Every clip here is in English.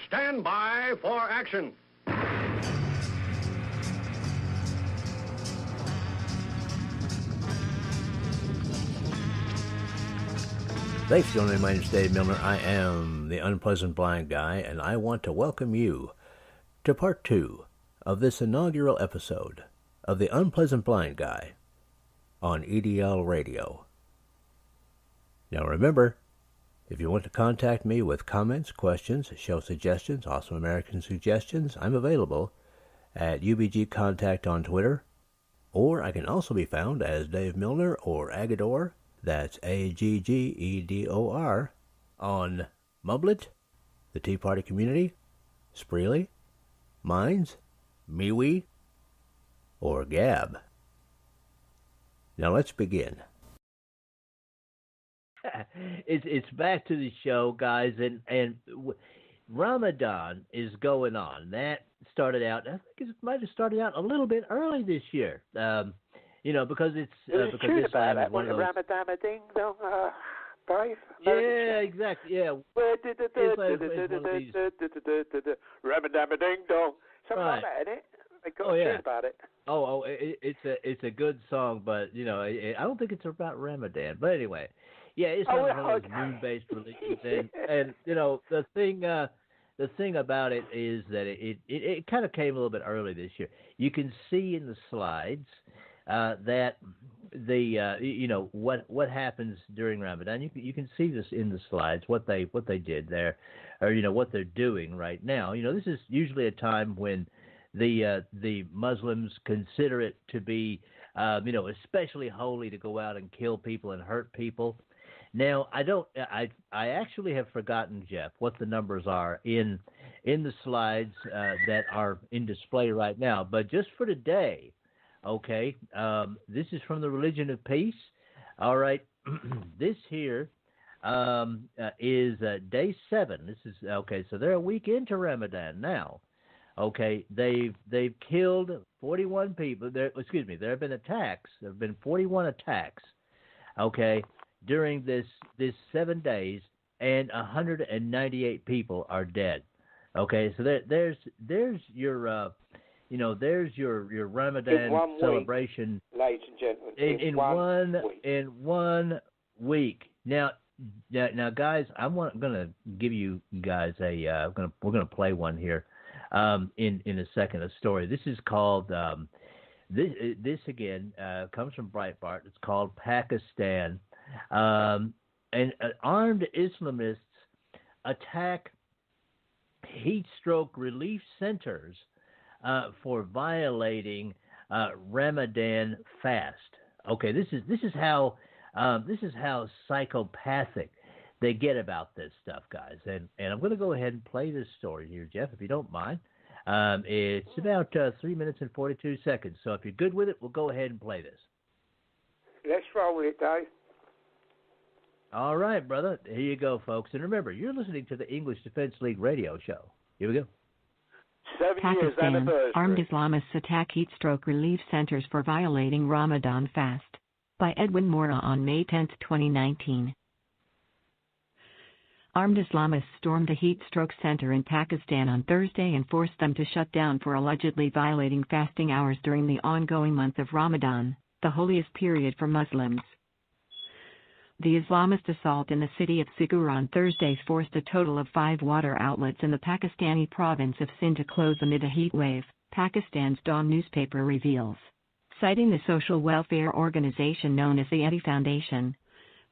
stand by for action. Thanks for joining me. My name is Dave Milner. I am the Unpleasant Blind Guy, and I want to welcome you to part 2 of this inaugural episode of the Unpleasant Blind Guy on EDL Radio. Now remember, if you want to contact me with comments, questions, show suggestions, Awesome American suggestions, I'm available at UBG Contact on Twitter, or I can also be found as Dave Milner or Agador. That's Aggedor on Mublet, the Tea Party Community, Spreely, Minds, MeWe, or Gab. Now let's begin. It's back to the show, guys, and Ramadan is going on. That started out, I think it might have started out a little bit early this year. You know, because it's because this time is one of those. Ramadan ding dong, Dave. Yeah, exactly. Yeah. Ramadan ding dong. Something like that, isn't it? They got a tune about it. It's a good song, but you know, I don't think it's about Ramadan. But anyway, yeah, it's one of those moon-based religions, and you know, the thing about it is that it kind of came a little bit early this year. You can see in the slides that the you know what happens during Ramadan. You can see this in the slides what they did there, or you know what they're doing right now. You know, this is usually a time when the Muslims consider it to be you know, especially holy to go out and kill people and hurt people. Now I actually have forgotten, Jeff, what the numbers are in the slides that are in display right now. But just for today. Okay, this is from the Religion of Peace. All right, this here is day 7. This is okay. So they're a week into Ramadan now. Okay, they've killed 41 people. There have been attacks. There have been 41 attacks. Okay, during this 7 days, and 198 people are dead. Okay, so there's your you know, there's your Ramadan celebration, ladies and gentlemen, in one week. Now, guys, I'm going to give you guys we're going to play one here, in a second, a story. This is called this again comes from Breitbart. It's called Pakistan, and armed Islamists attack heat stroke relief centers for violating Ramadan fast. Okay, this is how psychopathic they get about this stuff, guys. And I'm going to go ahead and play this story here, Jeff, if you don't mind. It's about 3 minutes and 42 seconds. So if you're good with it, we'll go ahead and play this. Let's roll with it, Dave. All right, brother. Here you go, folks. And remember, you're listening to the English Defense League radio show. Here we go. 7 years Pakistan, armed Islamists attack heat stroke relief centers for violating Ramadan fast. By Edwin Mora on May 10, 2019. Armed Islamists stormed a heat stroke center in Pakistan on Thursday and forced them to shut down for allegedly violating fasting hours during the ongoing month of Ramadan, the holiest period for Muslims. The Islamist assault in the city of Sigur on Thursday forced a total of 5 water outlets in the Pakistani province of Sindh to close amid a heat wave, Pakistan's Dawn newspaper reveals. Citing the social welfare organization known as the Edhi Foundation,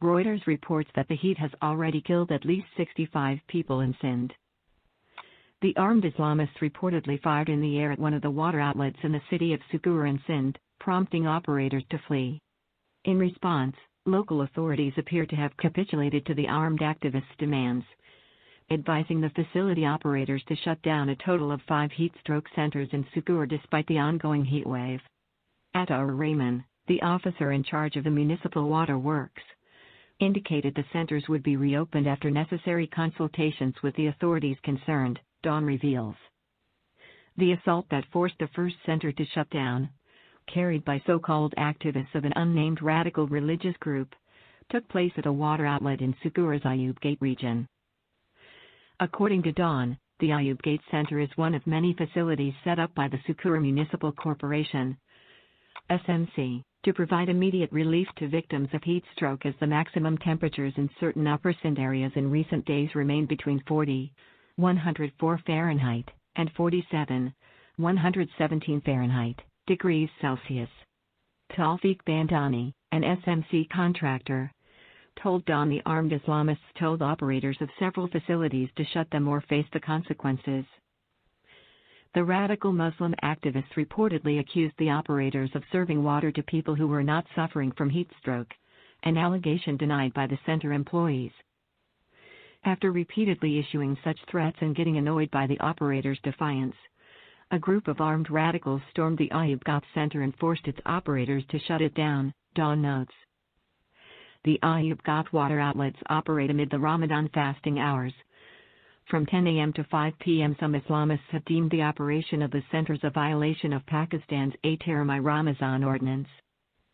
Reuters reports that the heat has already killed at least 65 people in Sindh. The armed Islamists reportedly fired in the air at one of the water outlets in the city of Sigur in Sindh, prompting operators to flee. In response, local authorities appear to have capitulated to the armed activists' demands, advising the facility operators to shut down a total of 5 heat stroke centers in Sigur despite the ongoing heat wave. Attar Rahman, the officer in charge of the municipal water works, indicated the centers would be reopened after necessary consultations with the authorities concerned, Dawn reveals. The assault that forced the first center to shut down, carried by so-called activists of an unnamed radical religious group, took place at a water outlet in Sigur's Ayub Gate region. According to Dawn, The Ayub Gate Center is one of many facilities set up by the Sukkur Municipal Corporation, SMC, to provide immediate relief to victims of heat stroke as the maximum temperatures in certain upper Sindh areas in recent days remained between 40, 104 Fahrenheit, and 47, 117 Fahrenheit, degrees Celsius. Tawfiq Bandani, an SMC contractor, told Dawn the armed Islamists told operators of several facilities to shut them or face the consequences. The radical Muslim activists reportedly accused the operators of serving water to people who were not suffering from heat stroke, an allegation denied by the center employees. After repeatedly issuing such threats and getting annoyed by the operators' defiance, a group of armed radicals stormed the Ayub Ghat Center and forced its operators to shut it down, Dawn notes. The Ayub Ghat water outlets operate amid the Ramadan fasting hours. From 10 a.m. to 5 p.m. some Islamists have deemed the operation of the centers a violation of Pakistan's 8-Tehrim-i Ramazan ordinance.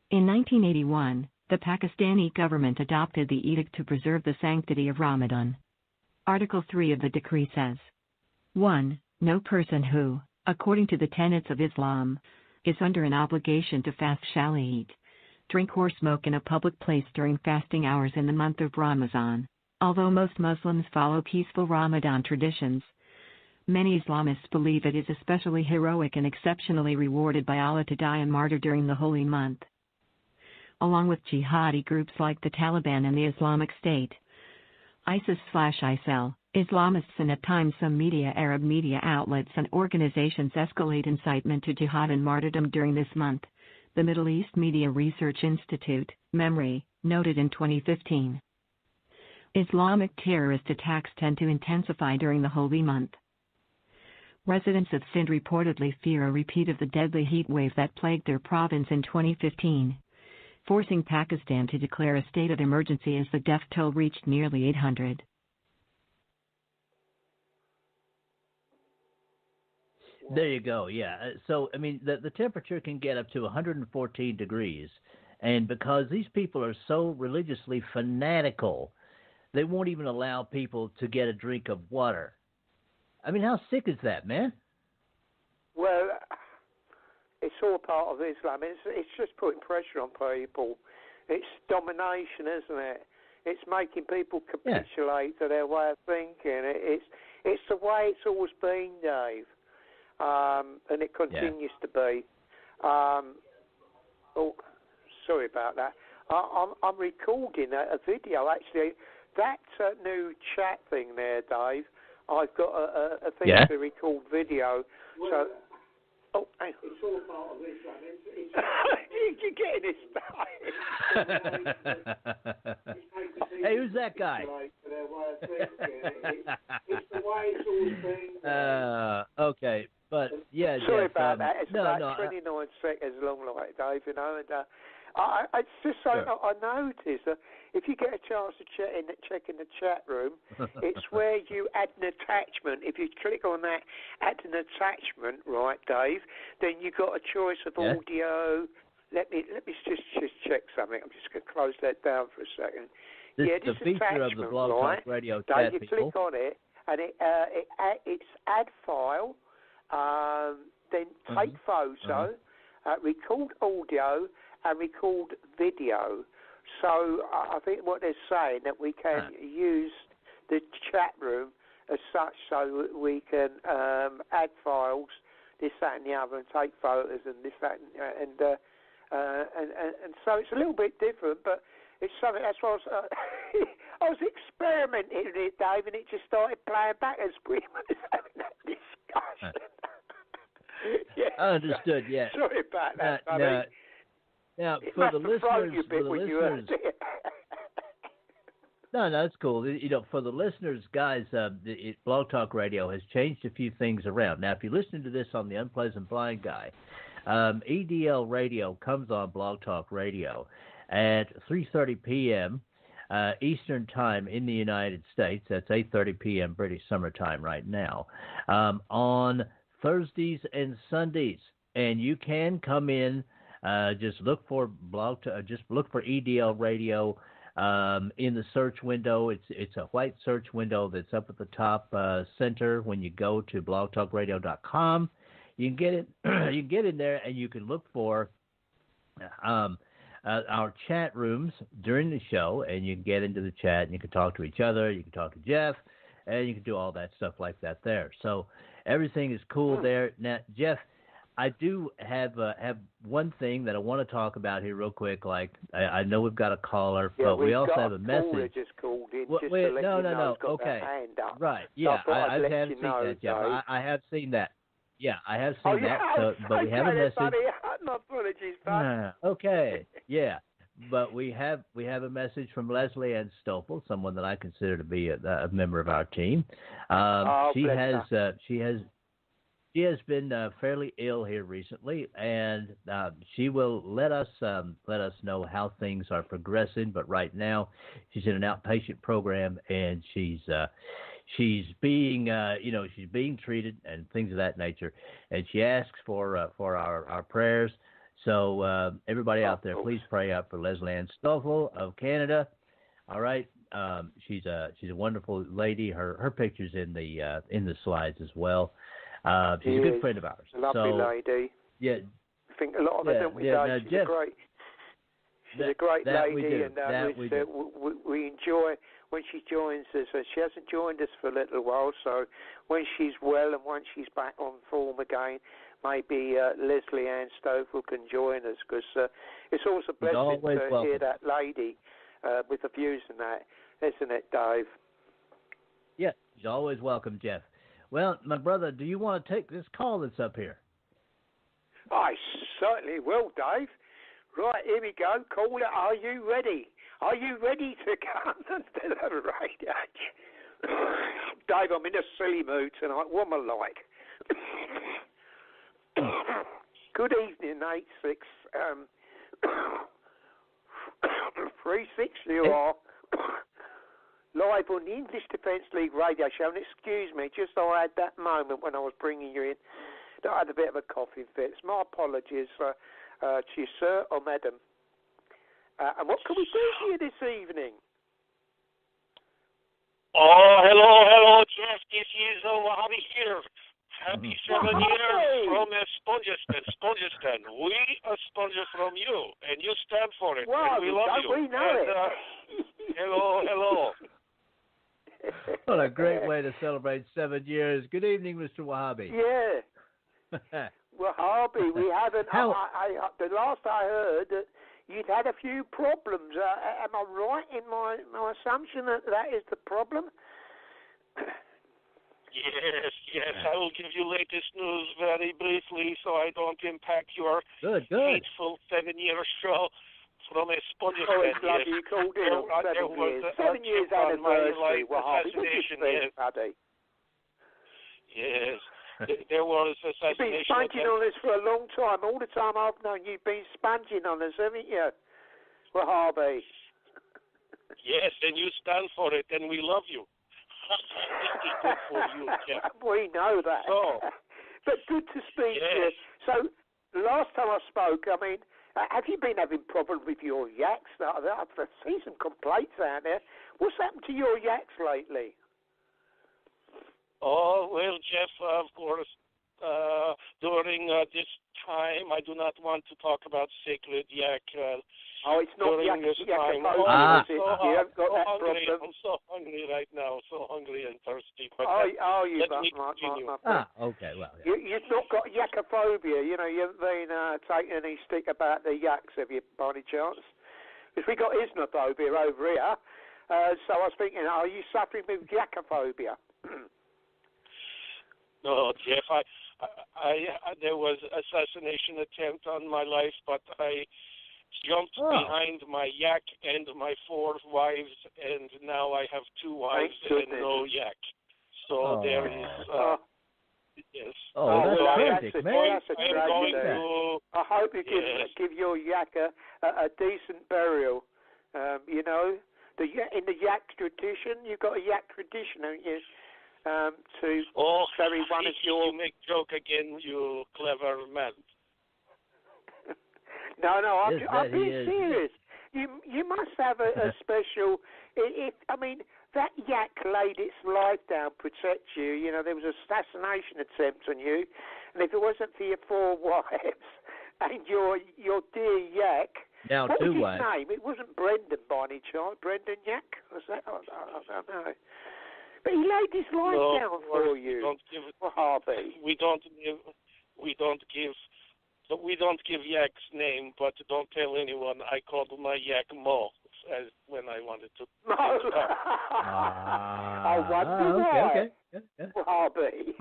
In 1981, the Pakistani government adopted the edict to preserve the sanctity of Ramadan. Article 3 of the decree says, 1. No person who, according to the tenets of Islam, is under an obligation to fast shall eat, drink or smoke in a public place during fasting hours in the month of Ramadan. Although most Muslims follow peaceful Ramadan traditions, many Islamists believe it is especially heroic and exceptionally rewarded by Allah to die a martyr during the holy month. Along with jihadi groups like the Taliban and the Islamic State, ISIS/ISIL, Islamists and at times some Arab media outlets and organizations escalate incitement to jihad and martyrdom during this month, the Middle East Media Research Institute, MEMRI, noted in 2015. Islamic terrorist attacks tend to intensify during the holy month. Residents of Sindh reportedly fear a repeat of the deadly heat wave that plagued their province in 2015, forcing Pakistan to declare a state of emergency as the death toll reached nearly 800. There you go, yeah. So, I mean, the temperature can get up to 114 degrees, and because these people are so religiously fanatical, they won't even allow people to get a drink of water. I mean, how sick is that, man? Well, it's all part of Islam. It's just putting pressure on people. It's domination, isn't it? It's making people capitulate to their way of thinking. It's the way it's always been, Dave, and it continues to be. Oh, sorry about that. I'm recording a video actually. That new chat thing there, Dave, I've got a thing to record video. Well, so, hang on. It's all part of Islam. You're getting this, Dave. Hey, who's that guy? It's the way it's always been. Okay, but yeah. Sorry about that. It's no, about 29 seconds long, like Dave, you know, and it's just so I noticed that if you get a chance to check in the chat room, it's where you add an attachment. If you click on that, add an attachment, right, Dave, then you've got a choice of audio. Let me just check something. I'm just going to close that down for a second. This is the feature of the Blog Talk Radio chat, Dave, you click on it, and it's add file, then take photo, record audio, and record video. So I think what they're saying that we can use the chat room as such, so we can add files, this, that, and the other, and take photos and this, that, and so it's a little bit different, but it's something. That's why I was experimenting with it, Dave, and it just started playing back as we were having that discussion. Understood. Yeah. Sorry about that. Now, for the listeners, no, it's cool. You know, for the listeners, guys, Blog Talk Radio has changed a few things around. Now, if you're listening to this on the Unpleasant Blind Guy, EDL Radio comes on Blog Talk Radio at 3:30 p.m. Eastern Time in the United States. That's 8:30 p.m. British Summer Time right now, on Thursdays and Sundays, and you can come in. Just look for EDL Radio in the search window. It's a white search window that's up at the top center when you go to blogtalkradio.com. You can get it. You can get in there and you can look for our chat rooms during the show, and you can get into the chat and you can talk to each other. You can talk to Jeff, and you can do all that stuff like that there. So everything is cool there. Now, Jeff, I do have one thing that I want to talk about here real quick. Like I know we've got a caller, but we also have a message. Just called in no. Okay, right? Yeah, I have seen that, Jeff. I have seen that. Yeah, I have seen that. So, but we have a message. My apologies, bud. Okay, yeah, but we have a message from Leslie Ann Stoffel, someone that I consider to be a member of our team. She has been fairly ill here recently, and she will let us know how things are progressing. But right now, she's in an outpatient program, and she's being she's being treated and things of that nature. And she asks for our prayers. So everybody out there, please pray out for Leslie Ann Stoffel of Canada. All right. She's a wonderful lady. Her picture's in the slides as well. She's a good friend of ours. Lovely lady. Yeah. I think a lot of her, don't we, Dave? She's a great lady, and we enjoy when she joins us. She hasn't joined us for a little while, so when she's well and once she's back on form again, maybe Leslie Ann Stoffel can join us, because it's always a blessing to hear that lady with the views and that, isn't it, Dave? Yeah, she's always welcome, Jeff. Well, my brother, do you want to take this call that's up here? I certainly will, Dave. Right, here we go. Caller, are you ready? Are you ready to come onto the radio? Dave, I'm in a silly mood tonight. What am I like? Good evening, 86. 36 you are. Live on the English Defence League radio show. And excuse me, just so I had that moment when I was bringing you in, that I had a bit of a coughing fit. It's my apologies to you, sir or madam. And what can we do for you this evening? Oh, hello, Jeff. This is Wahhabi here. Happy 7 years from Spongestan. We are sponsors from you, and you stand for it, wow, and we love you. We know it. Hello. What a great way to celebrate 7 years. Good evening, Mr. Wahhabi. Yeah. Wahhabi, we haven't. The last I heard that you'd had a few problems. Am I right in my assumption that is the problem? Yes. I will give you latest news very briefly so I don't impact your hateful 7-year show from a sponge. Oh, it's lovely you called in on 7 years. 7 years anniversary, Wahhabi. Buddy. Yes. There was assassination. You've been sponging on us for a long time. All the time I've known you've been sponging on us, haven't you, Wahhabi? Yes, and you stand for it, and we love you. Good for you, Jeff. We know that. So, but good to speak to you. So, the last time I spoke, I mean, have you been having problems with your yaks? I've seen some complaints out there. What's happened to your yaks lately? Oh, well, Jeff, of course, during this time, I do not want to talk about sacred yak. It's not during this time. You haven't got that hungry. problem. I'm so hungry right now, so hungry and thirsty. But you let me continue. Okay, well. Yeah. You've not got yakophobia. You know, you haven't been taking any stick about the yaks, have you, by any chance? Because we got isnophobia over here. So I was thinking, are you suffering with yakophobia? No, Jeff. There was assassination attempt on my life, but I jumped behind my yak and my 4 wives, and now I have 2 wives and no yak. So there is. Yes. That's tragic, man. That's a tragedy. I hope you give your yak a decent burial. You know, in the yak tradition, you've got a yak tradition, haven't you? To bury one of your. You make joke again, you clever man. No, I'm being serious. you must have a special. I mean, that yak laid its life down to protect you. You know, there was an assassination attempt on you, and if it wasn't for your 4 wives and your dear yak, now what 2 was his wives. name? It wasn't Brendan by any chance. Brendan Yak? Was that? I don't know. But he laid his life down for you, Harvey. We don't give Yak's name, but don't tell anyone. I called my Yak Mo when I wanted to. Mo. I wonder why. Okay. Yeah. Harvey.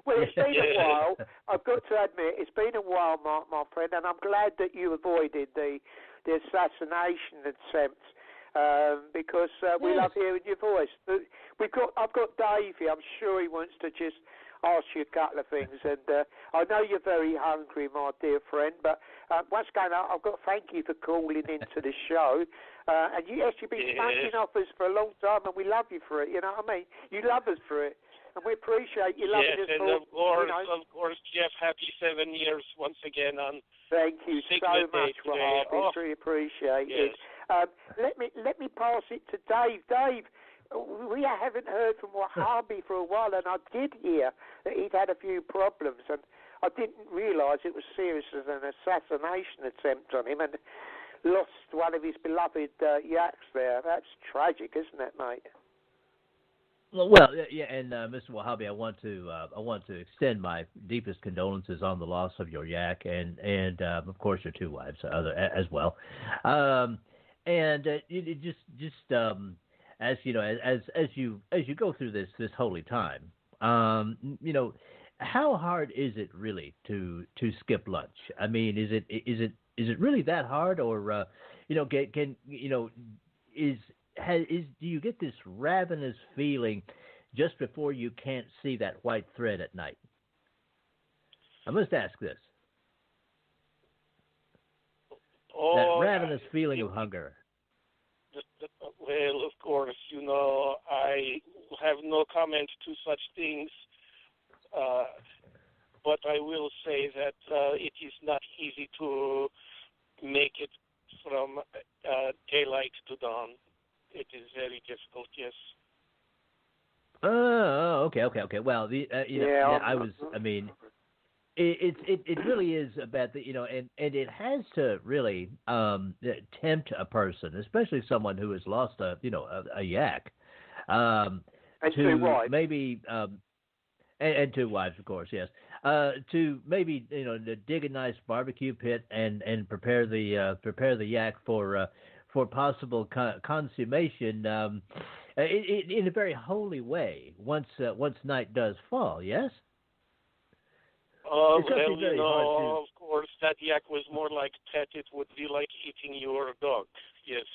Well, it's been a while. I've got to admit, it's been a while, my friend, and I'm glad that you avoided the assassination attempt. Because we love hearing your voice. I've got Dave here. I'm sure he wants to just ask you a couple of things. And I know you're very hungry, my dear friend. But what's going on? I've got to thank you for calling into the show. And you've been spanking off us for a long time, and we love you for it. You know what I mean? You love us for it, and we appreciate you loving us for it. Yes, and of course, Jeff, happy 7 years once again on. Thank you so much, Harvey. Really appreciate it. Let me pass it to Dave. Dave, we haven't heard from Harvey for a while, and I did hear that he'd had a few problems, and I didn't realise it was serious as an assassination attempt on him, and lost one of his beloved yaks there. That's tragic, isn't it, mate? Well, yeah, and Mr. Wahhabi, I want to extend my deepest condolences on the loss of your yak, and of course your 2 wives, as well. And as you know, as you go through this holy time, how hard is it really to skip lunch? I mean, is it really that hard, or do you get this ravenous feeling just before you can't see that white thread at night? I must ask this. That ravenous feeling of hunger. Well, of course, I have no comment to such things, but I will say that it is not easy to make it from daylight to dawn. It is very difficult, yes. Oh, okay. Well, it really is about the, and it has to really tempt a person, especially someone who has lost a yak, and to 2 wives. maybe and 2 wives, of course, yes, to maybe to dig a nice barbecue pit and prepare the yak for possible consummation in a very holy way once night does fall. Yes. Of course, that yak was more like pet. It would be like eating your dog. Yes.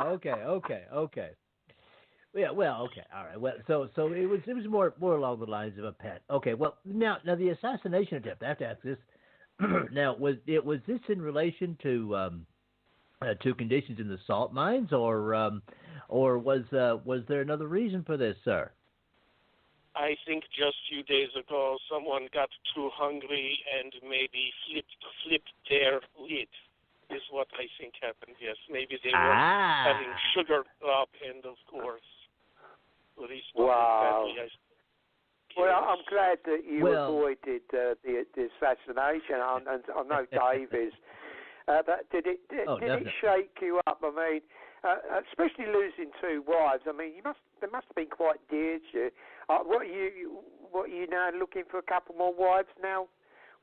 Okay. Yeah. Well. Okay. All right. Well. So it was more along the lines of a pet. Okay. Well. Now the assassination attempt. I have to ask this. Now, was this in relation to conditions in the salt mines, or was there another reason for this, sir? I think just a few days ago, someone got too hungry and maybe flipped their lid. Is what I think happened. Yes, maybe they were having sugar up, and of course, wow. Well, I'm glad that you avoided the assassination. I know Dave is. But did it shake you up? I mean, especially losing 2 wives. I mean, they must have been quite dear to you. What are you now looking for a couple more wives now,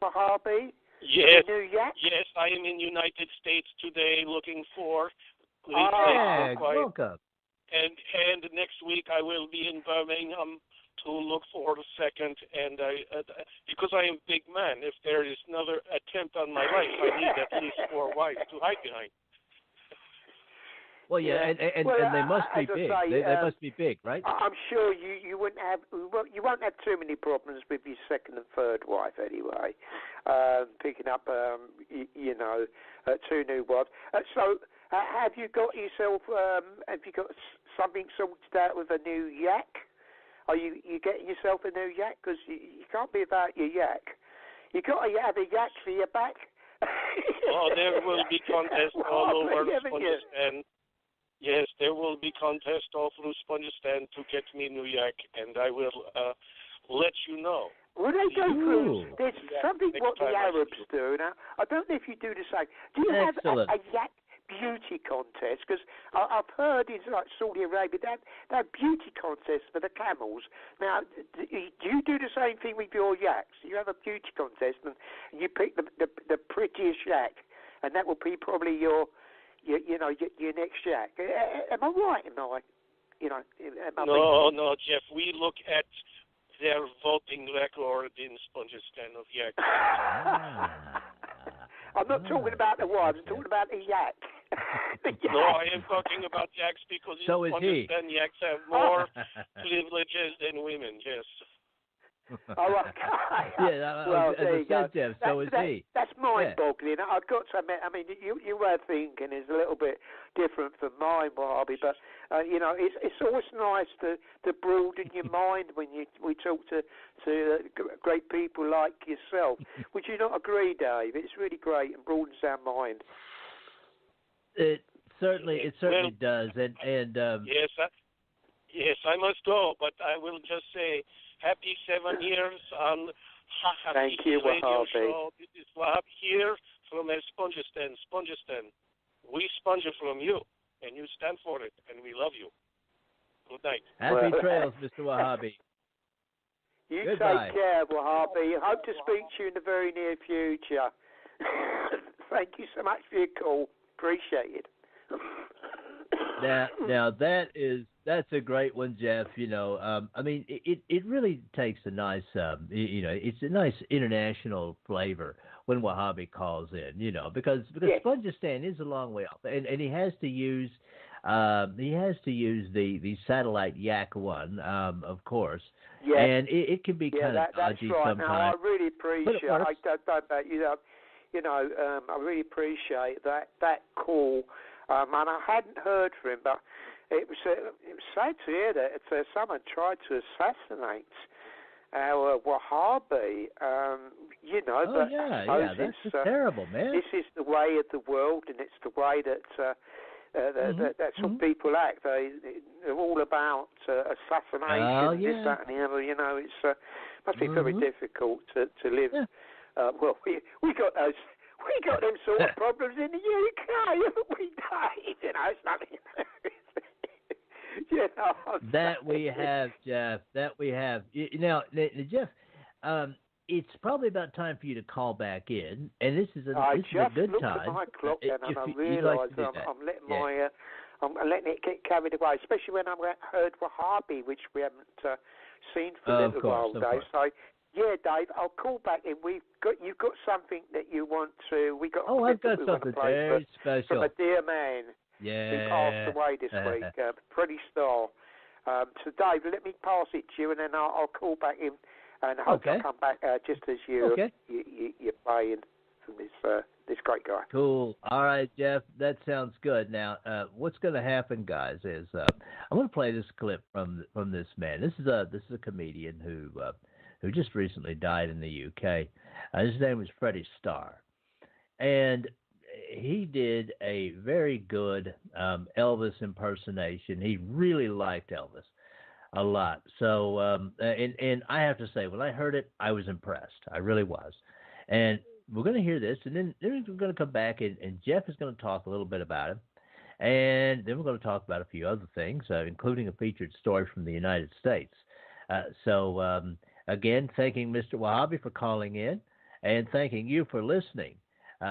Wahhabi? Yes. New yak? Yes, I am in United States today looking for. Welcome. And next week I will be in Birmingham to look for the second, and because I am a big man, if there is another attempt on my life, I need at least 4 wives to hide behind. Well, yeah, and they must be big. They must be big, right? I'm sure you won't have too many problems with your second and third wife anyway. Picking up 2 new wives. So have you got something sorted out with a new yak? Are you getting yourself a new yak? Because you can't be without your yak. You got to have a yak for your back. Oh, there will be contests all over Spongistan. Yes, there will be contests all through Spongistan to get me new yak, and I will let you know. Well, they go through. There's something what the Arabs do. Now, I don't know if you do the same. Do you have a yak beauty contest? Because I've heard in like Saudi Arabia they have beauty contests for the camels. Now, do you do the same thing with your yaks? You have a beauty contest and you pick the prettiest yak, and that will be probably your next yak. Am I right? No, Jeff. We look at their voting record in Spongistan of yak. I'm not talking about the wives. I'm talking about the yak. No, I am talking about yaks because in Spongistan yaks have more privileges than women. Yes. Oh, okay. Well, there you go. Jeff, so is he. That's mind-boggling. I've got to admit, I mean, you were thinking is a little bit different from mine, Bobby, but, it's always nice to broaden your mind when we talk to great people like yourself. Would you not agree, Dave? It's really great and broadens our mind. It certainly does. And Yes, I must go, but I will just say, happy 7 years on Thank you, radio Wahhabi. show. This is Wahab here from Spongistan. Spongistan. We sponge from you, and you stand for it, and we love you. Good night. Happy trails, Mr. Wahhabi. You Goodbye. take care, Wahhabi. Hope to speak to you in the very near future. Thank you so much for your call. Appreciate it. Now that's a great one, Jeff. I mean, it really takes a nice, it's a nice international flavor when Wahhabi calls in, because Spongistan is a long way off, and he has to use the satellite yak one, of course. Yeah. And it can be kind of dodgy right. sometimes. Now, I really appreciate. I really appreciate that call. And I hadn't heard from him, but it was sad to hear that someone tried to assassinate our Wahhabi. That's terrible, man. This is the way of the world, and it's the way that's what people act. They're all about assassination, this, that, and the other. It's must be very difficult to live. Yeah. We got those. We got them sort of problems in the UK, haven't we, Dave? It's nothing. That we have, Jeff. That we have. Now, Jeff, it's probably about time for you to call back in, and this is a good time. I just looked at my clock and I realised I'm letting it get carried away, especially when I heard Wahhabi, which we haven't seen for a little while, Dave. So. Yeah, Dave, I'll call back in. You've got something that you want to. I've got something very special from a dear man. Yeah. Who passed away this week. Pretty star. So, Dave, let me pass it to you, and then I'll call back in, and hopefully I'll come back just as you're playing from this great guy. Cool. All right, Jeff, that sounds good. Now, what's going to happen, guys, is I'm going to play this clip from this man. This is a comedian who just recently died in the UK. His name was Freddie Starr. And he did a very good Elvis impersonation. He really liked Elvis a lot. So, and I have to say, when I heard it, I was impressed. I really was. And we're going to hear this, and then we're going to come back, and Jeff is going to talk a little bit about it. And then we're going to talk about a few other things, including a featured story from the United States. Again, thanking Mr. Wahhabi for calling in and thanking you for listening.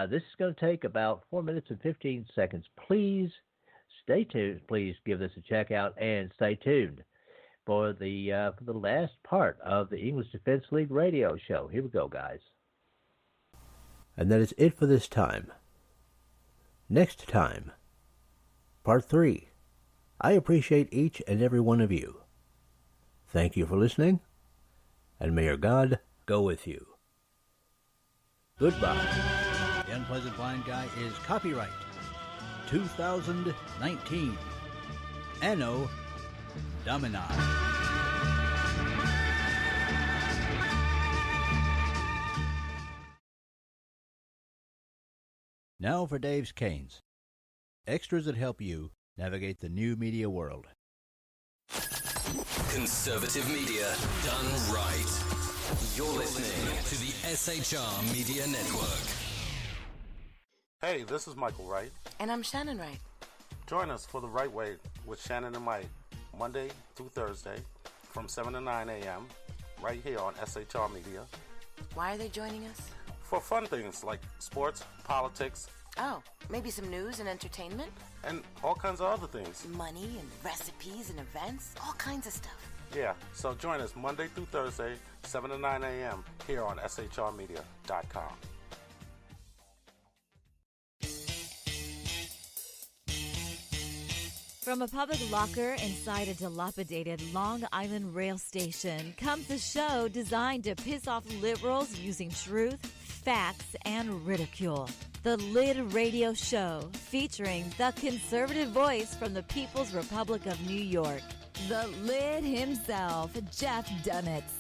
This is going to take about 4 minutes and 15 seconds. Please stay tuned. Please give this a check out and stay tuned for the last part of the English Defense League radio show. Here we go, guys. And that is it for this time. Next time, part 3. I appreciate each and every one of you. Thank you for listening. And may your God go with you. Goodbye. The Unpleasant Blind Guy is copyright 2019. Anno Domini. Now for Dave's Canes. Extras that help you navigate the new media world. Conservative media done right. You're listening to the SHR Media Network. Hey, this is Michael Wright. And I'm Shannon Wright. Join us for The Right Way with Shannon and Mike, Monday through Thursday from 7 to 9 a.m. right here on SHR Media. Why are they joining us? For fun things like sports, politics. Oh, maybe some news and entertainment? And all kinds of other things. Money and recipes and events, all kinds of stuff. Yeah, so join us Monday through Thursday, 7 to 9 a.m. here on shrmedia.com. From a public locker inside a dilapidated Long Island rail station comes a show designed to piss off liberals using truth, facts, and ridicule. The Lid Radio Show, featuring the conservative voice from the People's Republic of New York, the Lid himself, Jeff Dunitz.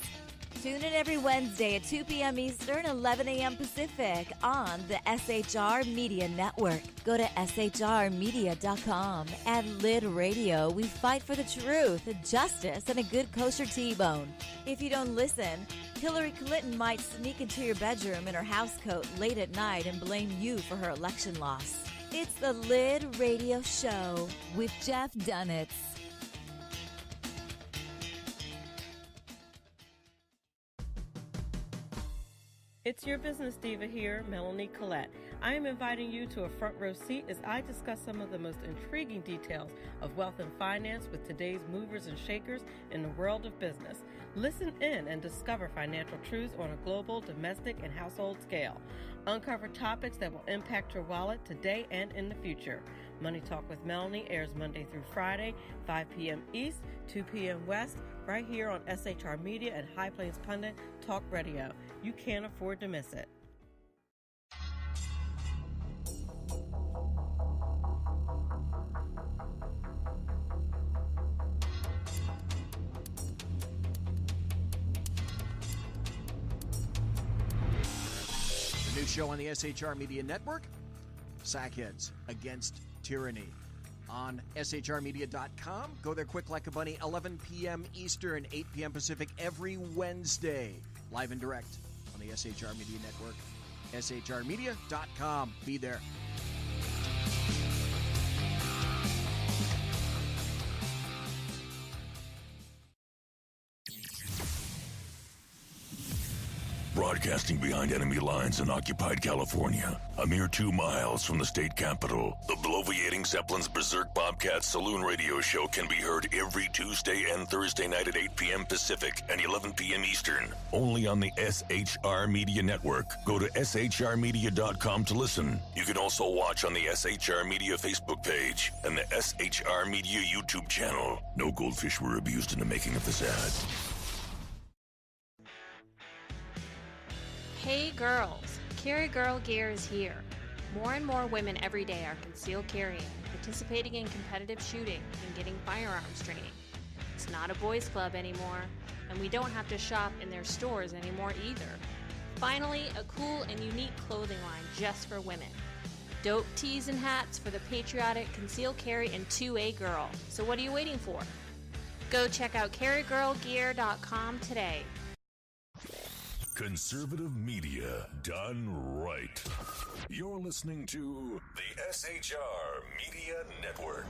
Tune in every Wednesday at 2 p.m. Eastern, 11 a.m. Pacific on the SHR Media Network. Go to shrmedia.com. At Lid Radio, we fight for the truth, justice, and a good kosher T-bone. If you don't listen, Hillary Clinton might sneak into your bedroom in her housecoat late at night and blame you for her election loss. It's the Lid Radio Show with Jeff Dunitz. It's your business diva here, Melanie Collette. I am inviting you to a front row seat as I discuss some of the most intriguing details of wealth and finance with today's movers and shakers in the world of business. Listen in and discover financial truths on a global, domestic, and household scale. Uncover topics that will impact your wallet today and in the future. Money Talk with Melanie airs Monday through Friday, 5 p.m. East, 2 p.m. West, right here on SHR Media and High Plains Pundit Talk Radio. You can't afford to miss it. The new show on the SHR Media Network, Sackheads Against Tyranny. On shrmedia.com. Go there quick like a bunny, 11 p.m. Eastern, 8 p.m. Pacific every Wednesday. Live and direct on the SHR Media Network. shrmedia.com. Be there. Broadcasting behind enemy lines in occupied California, a mere 2 miles from the state capitol, the bloviating Zeppelin's Berserk Bobcats Saloon Radio Show can be heard every Tuesday and Thursday night at 8 p.m. Pacific and 11 p.m. Eastern, only on the SHR Media Network. Go to shrmedia.com to listen. You can also watch on the SHR Media Facebook page and the SHR Media YouTube channel. No goldfish were abused in the making of this ad. Hey girls, Carry Girl Gear is here. More and more women every day are concealed carrying, participating in competitive shooting, and getting firearms training. It's not a boys' club anymore, and we don't have to shop in their stores anymore either. Finally, a cool and unique clothing line just for women. Dope tees and hats for the patriotic concealed carry and 2A girl. So what are you waiting for? Go check out carrygirlgear.com today. Conservative media done right. You're listening to the SHR Media Network.